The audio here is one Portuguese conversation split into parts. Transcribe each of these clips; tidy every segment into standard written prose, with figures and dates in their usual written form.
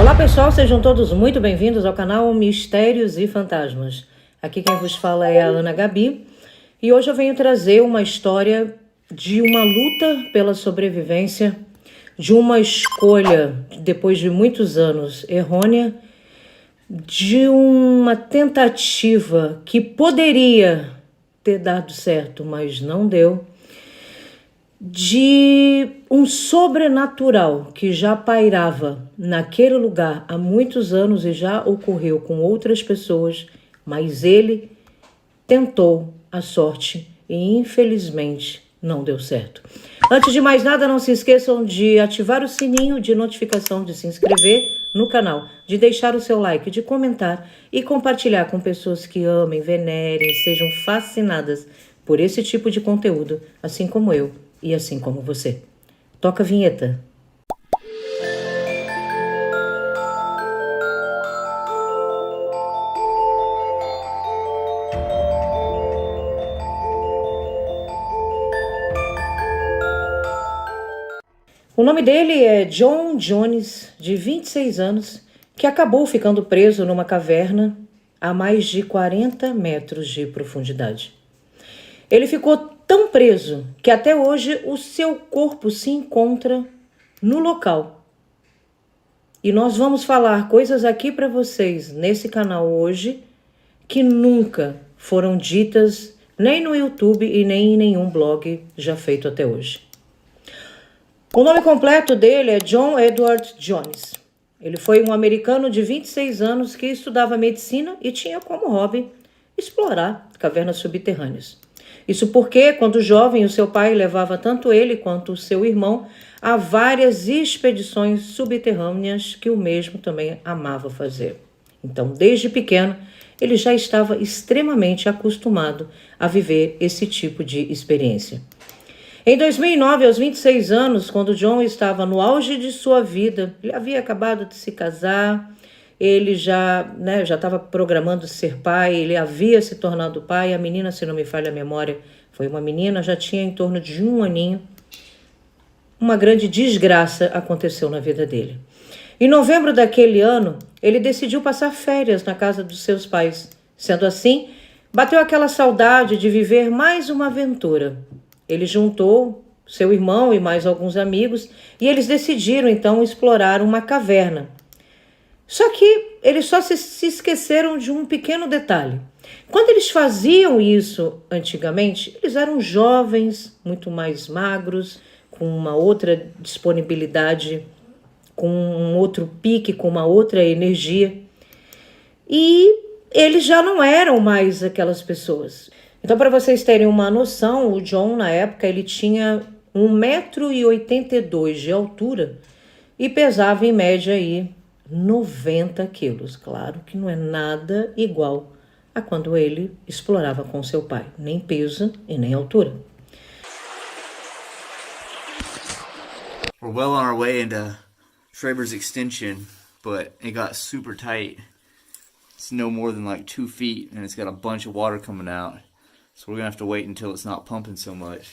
Olá pessoal, sejam todos muito bem-vindos ao canal Mistérios e Fantasmas. Aqui quem vos fala é a Ana Gabi e hoje eu venho trazer uma história de uma luta pela sobrevivência, de uma escolha, depois de muitos anos, errônea, de uma tentativa que poderia ter dado certo, mas não deu, de um sobrenatural que já pairava naquele lugar há muitos anos e já ocorreu com outras pessoas, mas ele tentou a sorte e infelizmente não deu certo. Antes de mais nada, não se esqueçam de ativar o sininho de notificação, de se inscrever no canal, de deixar o seu like, de comentar e compartilhar com pessoas que amem, venerem, sejam fascinadas por esse tipo de conteúdo, assim como eu. E assim como você. Toca a vinheta. O nome dele é John Jones, de 26 anos, que acabou ficando preso numa caverna a mais de 40 metros de profundidade. Ele ficou tão preso que até hoje o seu corpo se encontra no local. E nós vamos falar coisas aqui para vocês nesse canal hoje que nunca foram ditas nem no YouTube e nem em nenhum blog já feito até hoje. O nome completo dele é John Edward Jones. Ele foi um americano de 26 anos que estudava medicina e tinha como hobby explorar cavernas subterrâneas. Isso porque, quando jovem, o seu pai levava tanto ele quanto o seu irmão a várias expedições subterrâneas que o mesmo também amava fazer. Então, desde pequeno, ele já estava extremamente acostumado a viver esse tipo de experiência. Em 2009, aos 26 anos, quando John estava no auge de sua vida, ele havia acabado de se casar, ele já estava programando ser pai, ele havia se tornado pai, a menina, se não me falha a memória, foi uma menina, já tinha em torno de 1 aninho. Uma grande desgraça aconteceu na vida dele. Em novembro daquele ano, ele decidiu passar férias na casa dos seus pais. Sendo assim, bateu aquela saudade de viver mais uma aventura. Ele juntou seu irmão e mais alguns amigos e eles decidiram então explorar uma caverna. Só que eles só se esqueceram de um pequeno detalhe. Quando eles faziam isso antigamente, eles eram jovens, muito mais magros, com uma outra disponibilidade, com um outro pique, com uma outra energia. E eles já não eram mais aquelas pessoas. Então, para vocês terem uma noção, o John, na época, ele tinha 1,82 m de altura e pesava, em média, aí 90 quilos. Claro que não é nada igual a quando ele explorava com seu pai. Nem peso e nem altura. We're well on our way into Schreber's extension, but it got super tight. It's no more than like 2 feet, and it's got a bunch of water coming out. So we're gonna have to wait until it's not pumping so much.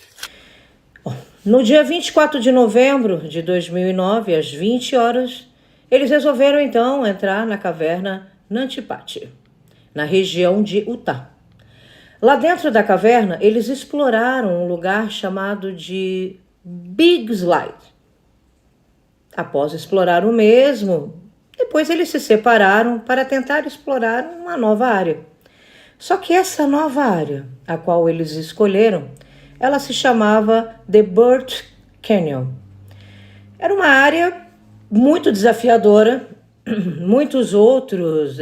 No dia 24 de novembro de 2009, às 20 horas, eles resolveram então entrar na caverna Nantipati, na região de Utah. Lá dentro da caverna, eles exploraram um lugar chamado de Big Slide. Após explorar o mesmo, depois eles se separaram para tentar explorar uma nova área. Só que essa nova área, a qual eles escolheram, ela se chamava The Burt Canyon. Era uma área muito desafiadora, muitos outros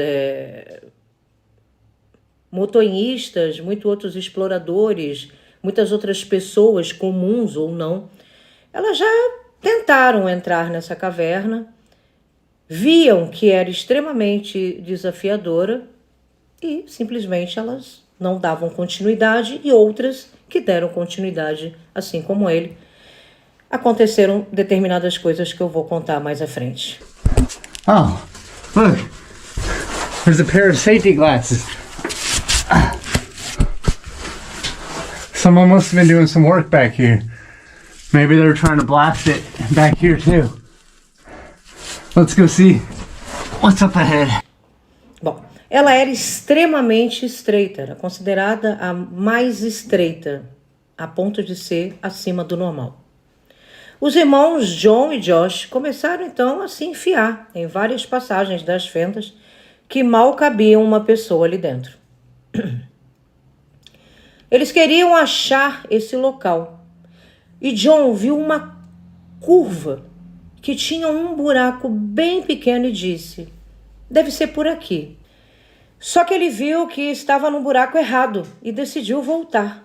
montanhistas, muitos outros exploradores, muitas outras pessoas comuns ou não, elas já tentaram entrar nessa caverna, viam que era extremamente desafiadora e simplesmente elas não davam continuidade e outras que deram continuidade, assim como ele. Aconteceram determinadas coisas que eu vou contar mais à frente. Oh, look. There's a pair of safety glasses. Someone must have been doing some work back here. Maybe they were trying to blast it back here too. Let's go see. What's up ahead? Bom, ela era extremamente estreita, era considerada a mais estreita, a ponto de ser acima do normal. Os irmãos John e Josh começaram então a se enfiar em várias passagens das fendas que mal cabiam uma pessoa ali dentro. Eles queriam achar esse local e John viu uma curva que tinha um buraco bem pequeno e disse: deve ser por aqui. Só que ele viu que estava no buraco errado e decidiu voltar.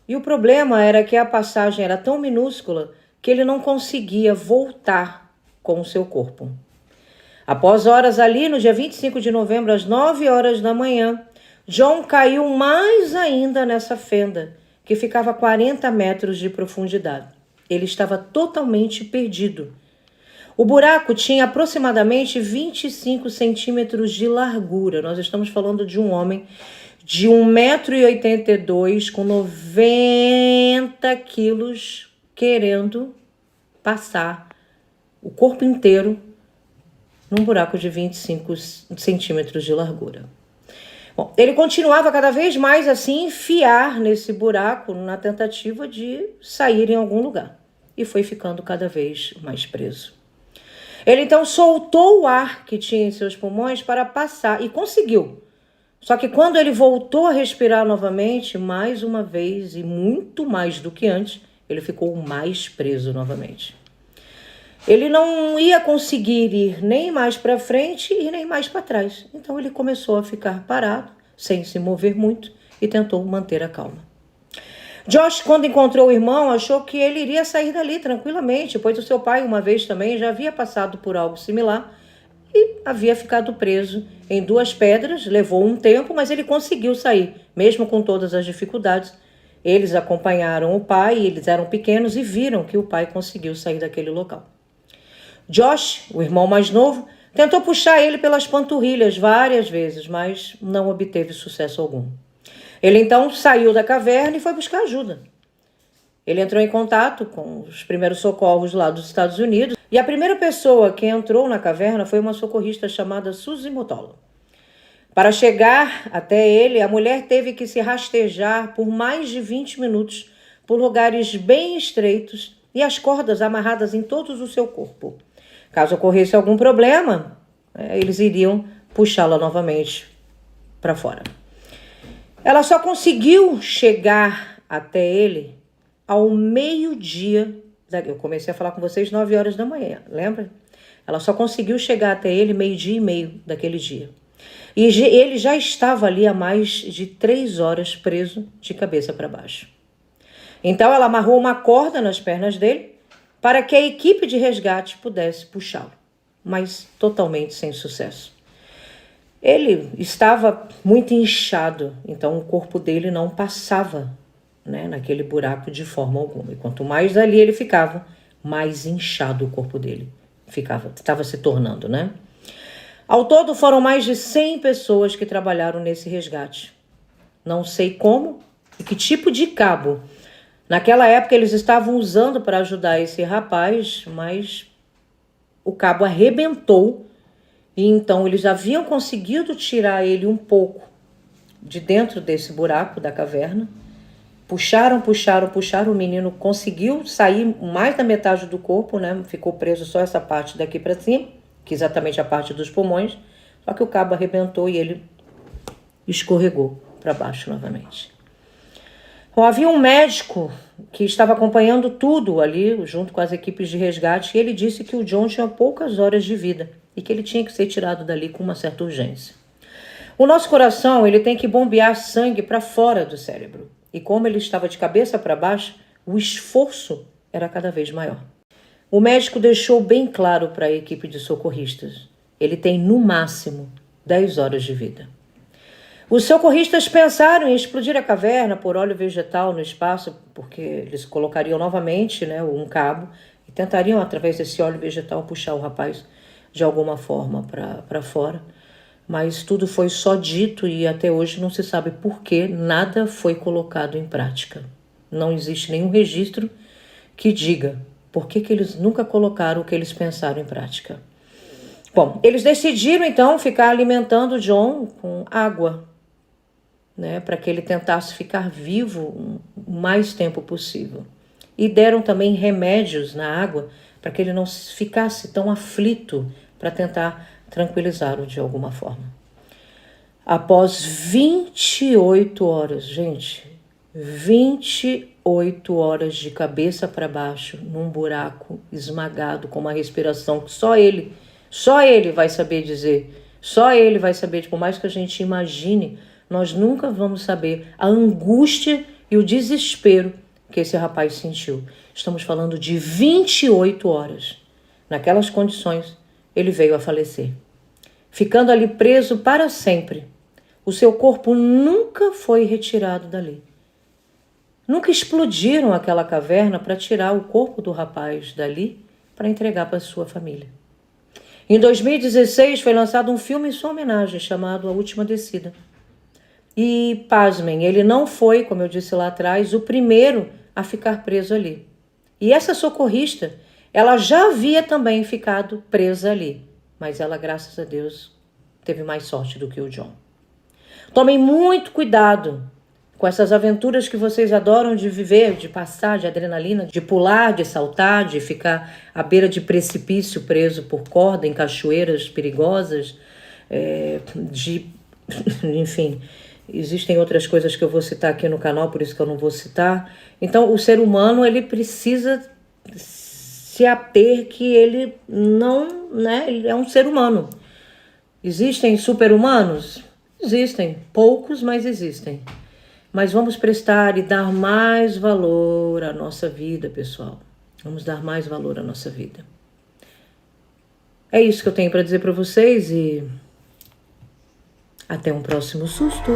E o problema era que a passagem era tão minúscula que ele não conseguia voltar com o seu corpo. Após horas ali, no dia 25 de novembro, às 9 horas da manhã, John caiu mais ainda nessa fenda, que ficava a 40 metros de profundidade. Ele estava totalmente perdido. O buraco tinha aproximadamente 25 centímetros de largura. Nós estamos falando de um homem de 1,82 m com 90 quilos querendo passar o corpo inteiro num buraco de 25 centímetros de largura. Bom, ele continuava cada vez mais a se enfiar nesse buraco na tentativa de sair em algum lugar e foi ficando cada vez mais preso. Ele então soltou o ar que tinha em seus pulmões para passar e conseguiu. Só que quando ele voltou a respirar novamente, mais uma vez e muito mais do que antes, ele ficou mais preso novamente. Ele não ia conseguir ir nem mais para frente e nem mais para trás. Então ele começou a ficar parado, sem se mover muito, e tentou manter a calma. Josh, quando encontrou o irmão, achou que ele iria sair dali tranquilamente, pois o seu pai, uma vez também, já havia passado por algo similar e havia ficado preso em 2 pedras. Levou um tempo, mas ele conseguiu sair, mesmo com todas as dificuldades. Eles acompanharam o pai, eles eram pequenos e viram que o pai conseguiu sair daquele local. Josh, o irmão mais novo, tentou puxar ele pelas panturrilhas várias vezes, mas não obteve sucesso algum. Ele então saiu da caverna e foi buscar ajuda. Ele entrou em contato com os primeiros socorros lá dos Estados Unidos e a primeira pessoa que entrou na caverna foi uma socorrista chamada Suzy Motola. Para chegar até ele, a mulher teve que se rastejar por mais de 20 minutos por lugares bem estreitos e as cordas amarradas em todo o seu corpo. Caso ocorresse algum problema, eles iriam puxá-la novamente para fora. Ela só conseguiu chegar até ele ao meio-dia. Eu comecei a falar com vocês 9 horas da manhã, lembra? Ela só conseguiu chegar até ele 12h30 daquele dia. E ele já estava ali há mais de 3 horas preso de cabeça para baixo. Então ela amarrou uma corda nas pernas dele para que a equipe de resgate pudesse puxá-lo, mas totalmente sem sucesso. Ele estava muito inchado, então o corpo dele não passava, naquele buraco de forma alguma. E quanto mais dali ele ficava, mais inchado o corpo dele estava se tornando, Ao todo foram mais de 100 pessoas que trabalharam nesse resgate. Não sei como e que tipo de cabo. Naquela época eles estavam usando para ajudar esse rapaz, mas o cabo arrebentou e então eles haviam conseguido tirar ele um pouco de dentro desse buraco da caverna. Puxaram, o menino conseguiu sair mais da metade do corpo, Ficou preso só essa parte daqui para cima, que é exatamente a parte dos pulmões, só que o cabo arrebentou e ele escorregou para baixo novamente. Bom, havia um médico que estava acompanhando tudo ali, junto com as equipes de resgate, e ele disse que o John tinha poucas horas de vida e que ele tinha que ser tirado dali com uma certa urgência. O nosso coração, ele tem que bombear sangue para fora do cérebro, e como ele estava de cabeça para baixo, o esforço era cada vez maior. O médico deixou bem claro para a equipe de socorristas, ele tem no máximo 10 horas de vida. Os socorristas pensaram em explodir a caverna por óleo vegetal no espaço, porque eles colocariam novamente um cabo e tentariam, através desse óleo vegetal, puxar o rapaz de alguma forma para fora. Mas tudo foi só dito e até hoje não se sabe por que nada foi colocado em prática. Não existe nenhum registro que diga por que eles nunca colocaram o que eles pensaram em prática. Bom, eles decidiram então ficar alimentando o John com água, né, para que ele tentasse ficar vivo o mais tempo possível. E deram também remédios na água para que ele não ficasse tão aflito, para tentar tranquilizá-lo de alguma forma. Após 28 horas, gente, 28 horas de cabeça para baixo, num buraco, esmagado, com uma respiração que só ele vai saber dizer, só ele vai saber, por mais que a gente imagine, nós nunca vamos saber a angústia e o desespero que esse rapaz sentiu. Estamos falando de 28 horas. Naquelas condições, ele veio a falecer. Ficando ali preso para sempre. O seu corpo nunca foi retirado dali. Nunca explodiram aquela caverna para tirar o corpo do rapaz dali para entregar para sua família. Em 2016 foi lançado um filme em sua homenagem chamado A Última Descida. E, pasmem, ele não foi, como eu disse lá atrás, o primeiro a ficar preso ali. E essa socorrista, ela já havia também ficado presa ali. Mas ela, graças a Deus, teve mais sorte do que o John. Tomem muito cuidado com essas aventuras que vocês adoram de viver, de passar, de adrenalina, de pular, de saltar, de ficar à beira de precipício preso por corda em cachoeiras perigosas, enfim, existem outras coisas que eu vou citar aqui no canal, por isso que eu não vou citar. Então, o ser humano, ele precisa se ater que ele não, né, ele é um ser humano. Existem super-humanos? Existem, poucos, mas existem. Mas vamos prestar e dar mais valor à nossa vida, pessoal. Vamos dar mais valor à nossa vida. É isso que eu tenho para dizer para vocês e até um próximo susto.